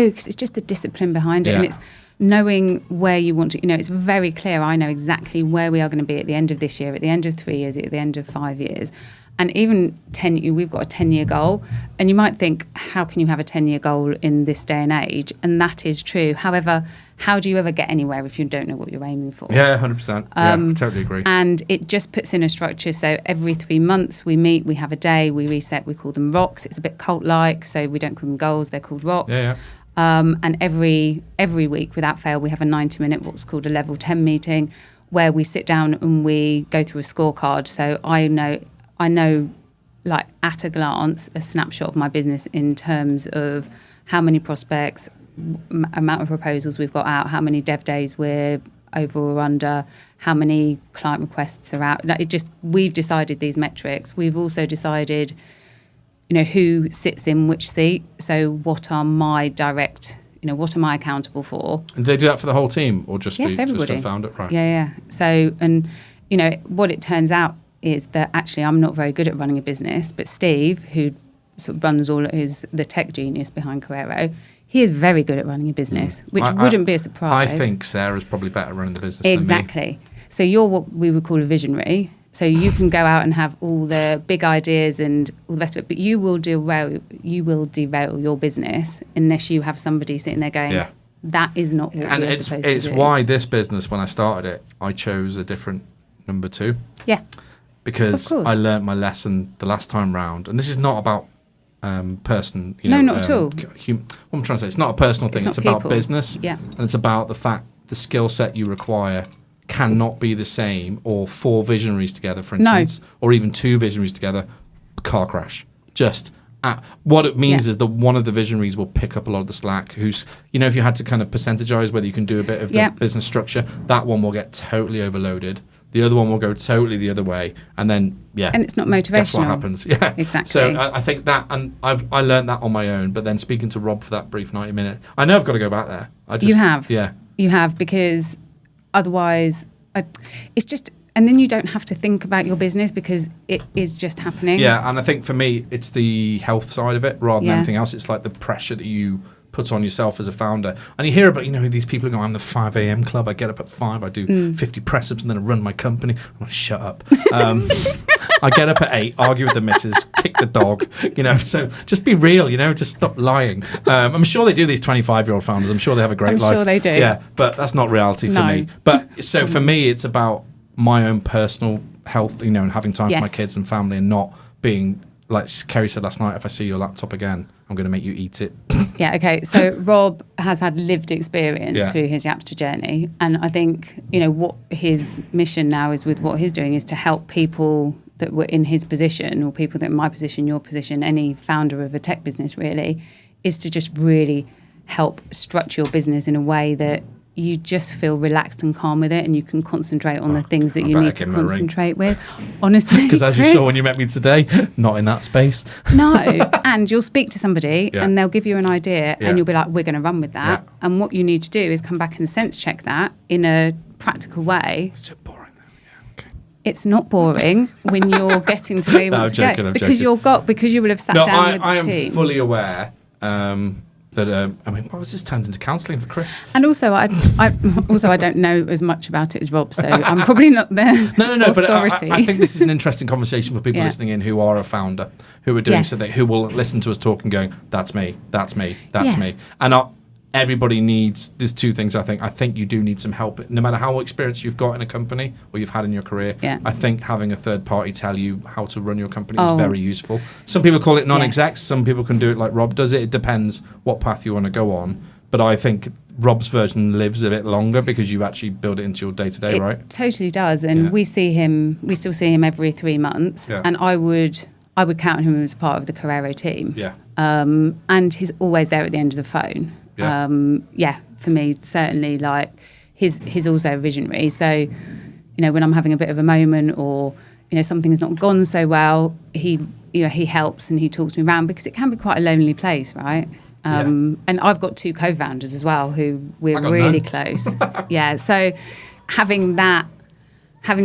S2: because it's just the discipline behind it, and it's knowing where you want to. It's very clear. I know exactly where we are going to be at the end of this year, at the end of 3 years, at the end of 5 years. And even 10, we've got a 10-year goal. And you might think, how can you have a 10-year goal in this day and age? And that is true. However, how do you ever get anywhere if you don't know what you're aiming for?
S3: Yeah, 100%. I totally agree.
S2: And it just puts in a structure. So every 3 months we meet, we have a day, we reset, we call them rocks. It's a bit cult-like, so we don't call them goals, they're called rocks.
S3: Yeah.
S2: And every week, without fail, we have a 90-minute, what's called a level 10 meeting, where we sit down and we go through a scorecard. So I know, like at a glance, a snapshot of my business in terms of how many prospects, amount of proposals we've got out, how many dev days we're over or under, how many client requests are out. We've decided these metrics. We've also decided, who sits in which seat. So what are my direct, what am I accountable for?
S3: And do they do that for the whole team, or just for
S2: everybody?
S3: Just for founder? Right.
S2: Yeah. So, and what it turns out is that actually I'm not very good at running a business, but Steve, who sort of runs the tech genius behind Korero, he is very good at running a business, which wouldn't be a surprise.
S3: I think Sarah's probably better at running the business
S2: exactly.
S3: than me.
S2: So you're what we would call a visionary. So you can go out and have all the big ideas and all the rest of it, but you will derail your business unless you have somebody sitting there going, that is not what we're supposed to do.
S3: It's why this business, when I started it, I chose a different number 2.
S2: Yeah.
S3: Because I learnt my lesson the last time round. And this is not about person.
S2: No, not at all.
S3: What I'm trying to say, it's not a personal thing. It's about business.
S2: Yeah.
S3: And it's about the fact the skill set you require cannot be the same, or 4 visionaries together, for instance, or even 2 visionaries together, car crash. What it means is that one of the visionaries will pick up a lot of the slack. Who's, if you had to kind of percentagize whether you can do a bit of the business structure, that one will get totally overloaded. The other one will go totally the other way, and then
S2: and it's not motivational.
S3: Guess what happens? Yeah,
S2: exactly.
S3: So I think that, and I learned that on my own. But then speaking to Rob for that brief 90 minutes, I know I've got to go back there.
S2: You have,
S3: yeah,
S2: you have, because otherwise, it's just. And then you don't have to think about your business because it is just happening.
S3: Yeah, and I think for me, it's the health side of it rather than
S2: Yeah.
S3: anything else. It's like the pressure that you put on yourself as a founder. And you hear about, these people who go, I'm the 5 a.m. club. I get up at 5. I do 50 press-ups and then I run my company. I'm like, shut up. I get up at 8, argue with the missus, kick the dog. So just be real. Just stop lying. I'm sure they do, these 25-year-old founders. I'm sure they have a great life.
S2: I'm sure they do.
S3: Yeah, but that's not reality for me. But so for me, it's about my own personal health, and having time for my kids and family, and not being, like Kerry said last night, if I see your laptop again, I'm going to make you eat it.
S2: Yeah, okay. So Rob has had lived experience through his Yapster journey. And I think, what his mission now is with what he's doing is to help people that were in his position, or people that are in my position, your position, any founder of a tech business really, is to just really help structure your business in a way that you just feel relaxed and calm with it, and you can concentrate on the things that you need to concentrate with. Honestly,
S3: because as you saw when you met me today, not in that space.
S2: No, and you'll speak to somebody and they'll give you an idea and you'll be like, we're going to run with that. Yeah. And what you need to do is come back and sense check that in a practical way.
S3: It's so boring. Yeah, okay.
S2: It's not boring when you're getting to where you want to go. Because you will have sat down with the team.
S3: I am fully aware. What was this turned into counselling for Chris?
S2: And also, I don't know as much about it as Rob, so I'm probably not there.
S3: No. But I think this is an interesting conversation for people listening in who are a founder, who are doing something, who will listen to us talk and going, "That's me, that's me, that's me." And everybody needs. There's two things. I think you do need some help, no matter how experienced you've got in a company or you've had in your career.
S2: Yeah.
S3: I think having a third party tell you how to run your company is very useful. Some people call it non-execs. Some people can do it like Rob does it. It depends what path you want to go on. But I think Rob's version lives a bit longer because you actually build it into your day-to-day, right?
S2: It totally does. And we still see him every 3 months. Yeah. And I would count him as part of the Korero team.
S3: Yeah.
S2: And he's always there at the end of the phone.
S3: Yeah.
S2: For me, certainly, like he's also a visionary. So, when I'm having a bit of a moment or, something's not gone so well, he helps and he talks me around, because it can be quite a lonely place, right? And I've got 2 co-founders as well who we're really close. Yeah. So having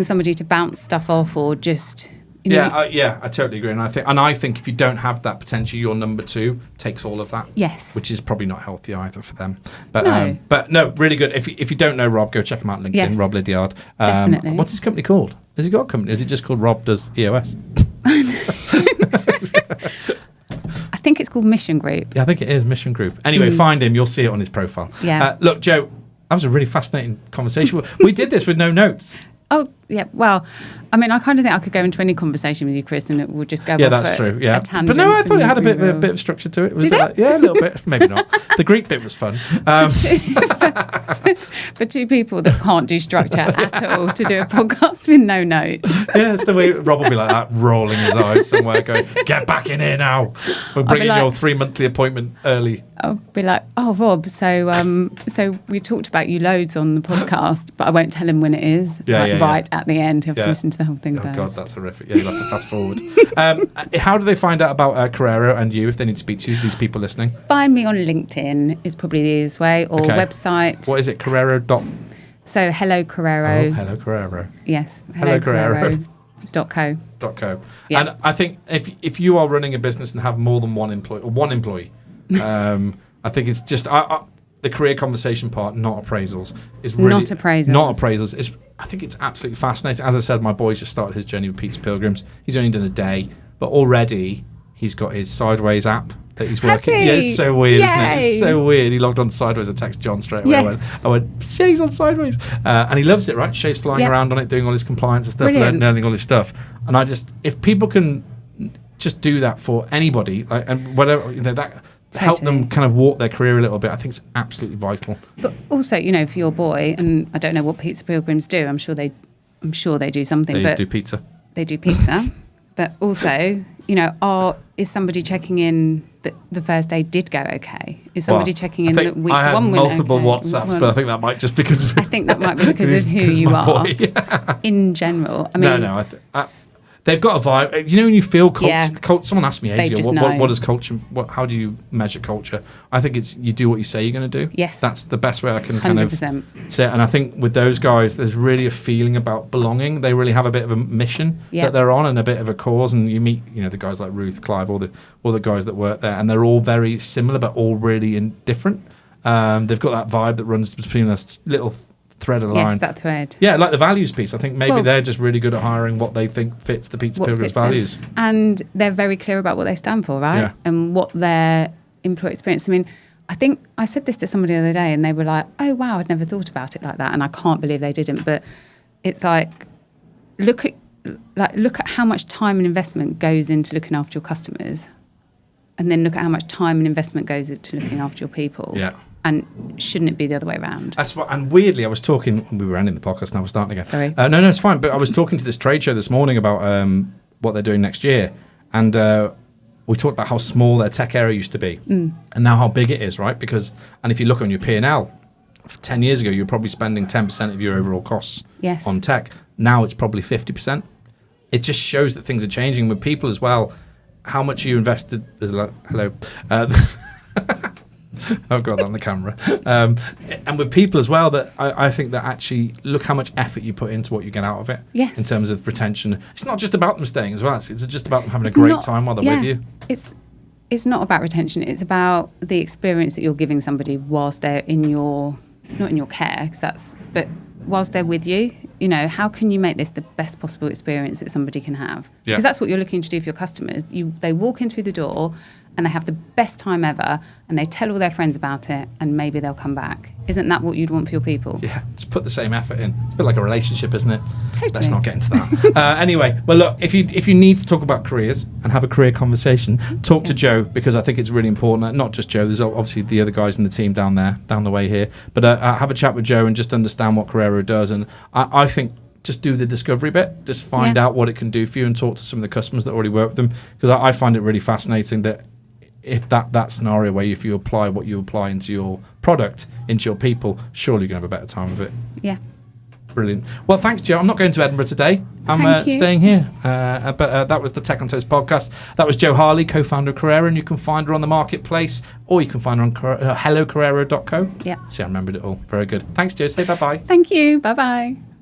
S2: somebody to bounce stuff off, or just...
S3: I totally agree, and I think if you don't have that potential, your number 2 takes all of that.
S2: Yes,
S3: which is probably not healthy either for them. But no, really good. If you don't know Rob, go check him out on LinkedIn.
S2: Yes,
S3: Rob Lydiard.
S2: Definitely.
S3: What's his company called? Has he got a company? Is it just called Rob Does EOS?
S2: I think it's called Mission Group.
S3: Yeah, I think it is Mission Group. Anyway, find him. You'll see it on his profile.
S2: Yeah.
S3: Look, Jo, that was a really fascinating conversation. We did this with no notes.
S2: Oh, yeah. Well, I kind of think I could go into any conversation with you, Chris, and it would just go.
S3: Yeah, that's true. Yeah, but no, I thought it had a bit of structure to it.
S2: Did it?
S3: Yeah, a little bit. Maybe not. The Greek bit was fun.
S2: For 2 people that can't do structure at all, to do a podcast with no notes.
S3: Yeah, it's the way Rob will be like that, rolling his eyes somewhere, going, "Get back in here now. We're bringing your 3 monthly appointment early."
S2: I'll be like, "Oh, Rob, so we talked about you loads on the podcast, but I won't tell him when it is." Right at the end, he'll have to listen to the whole thing first.
S3: Oh God, that's horrific. Yeah, you'll have to fast forward. How do they find out about Korero and you if they need to speak to you, these people listening?
S2: Find me on LinkedIn is probably the easiest way, or website.
S3: What is it? Korero.
S2: So Hello Korero.
S3: Oh, Hello Korero.
S2: Yes. Hello Korero.co.
S3: Yeah. And I think if you are running a business and have more than one employee, I think it's just the career conversation part, not appraisals, is really
S2: not appraisals.
S3: I think it's absolutely fascinating. As I said, my boy's just started his journey with Pizza Pilgrims. He's only done a day, but already he's got his Sideways app that he's working. Yeah, it's so weird, isn't it? It's so weird. He logged on Sideways. I texted John straight away.
S2: Yes.
S3: I went, Shay's on Sideways, and he loves it. Right, Shay's flying around on it, doing all his compliance and stuff, learning all his stuff. And if people can just do that for anybody, and whatever, that. Totally. Help them kind of walk their career a little bit. I think it's absolutely vital.
S2: But also, for your boy, and I don't know what Pizza Pilgrims do. I'm sure they do something.
S3: They do pizza.
S2: They do pizza, but also, is somebody checking in that the first day did go okay? Is somebody checking in that week
S3: I had
S2: one went
S3: multiple
S2: okay?
S3: WhatsApps, but I think that might just because of
S2: I think that might be because of who you are in general. I mean,
S3: no. They've got a vibe. You know, when you feel culture.
S2: Yeah.
S3: Someone asked me ages
S2: They
S3: ago,
S2: just know.
S3: what is culture? How do you measure culture? I think it's you do what you say you're going to do.
S2: Yes.
S3: That's the best way I can kind
S2: 100%.
S3: of say it. And I think with those guys, there's really a feeling about belonging. They really have a bit of a mission that they're on and a bit of a cause. And you meet, the guys like Ruth, Clive, all the guys that work there, and they're all very similar, but all really different. They've got that vibe that runs between us little thread of line.
S2: Yes, that thread.
S3: Yeah, like the values piece. I think maybe they're just really good at hiring what they think fits the Pizza Pilgrim's values.
S2: And they're very clear about what they stand for, right?
S3: Yeah.
S2: And what their employee experience. I mean, I think I said this to somebody the other day and they were like, oh, wow, I'd never thought about it like that. And I can't believe they didn't. But it's like, look at how much time and investment goes into looking after your customers. And then look at how much time and investment goes into looking after your people.
S3: Yeah.
S2: And shouldn't it be the other way around?
S3: That's what. And weirdly, I was talking. We were ending the podcast. Now we're starting again.
S2: Sorry.
S3: No, it's fine. But I was talking to this trade show this morning about what they're doing next year, and we talked about how small their tech area used to be, and now how big it is, right? Because if you look on your P&L, 10 years ago, you were probably spending 10% of your overall costs on tech. Now it's probably 50%. It just shows that things are changing with people as well. How much you invested? Hello. I've got that on the camera. And with people as well, that I think that actually look how much effort you put into what you get out of it.
S2: Yes.
S3: In terms of retention. It's not just about them staying as well. It's just about them having a great time while they're with you.
S2: It's not about retention. It's about the experience that you're giving somebody whilst they're in your, not in your care, but whilst they're with you. How can you make this the best possible experience that somebody can have? Because that's what you're looking to do for your customers. They walk in through the door and they have the best time ever and they tell all their friends about it and maybe they'll come back. Isn't that what you'd want for your people?
S3: Yeah, just put the same effort in. It's a bit like a relationship, isn't it?
S2: Totally.
S3: Let's not get into that. Anyway, well, look, if you need to talk about careers and have a career conversation, talk to Jo, because I think it's really important. Not just Jo, there's obviously the other guys in the team down the way here. But have a chat with Jo and just understand what Korero does. And I think just do the discovery bit. Just find out what it can do for you and talk to some of the customers that already work with them. Because I find it really fascinating that if that scenario where if you apply what you apply into your product, into your people, surely you're going to have a better time with it.
S2: Yeah.
S3: Brilliant. Well, thanks, Jo. I'm not going to Edinburgh today. I'm staying here. But that was the Tech on Toast podcast. That was Jo Harley, co-founder of Korero, and you can find her on the marketplace, or you can find her on hellokorero.co.
S2: Yeah.
S3: See, I remembered it all. Very good. Thanks, Jo. Say bye-bye.
S2: Thank you. Bye-bye.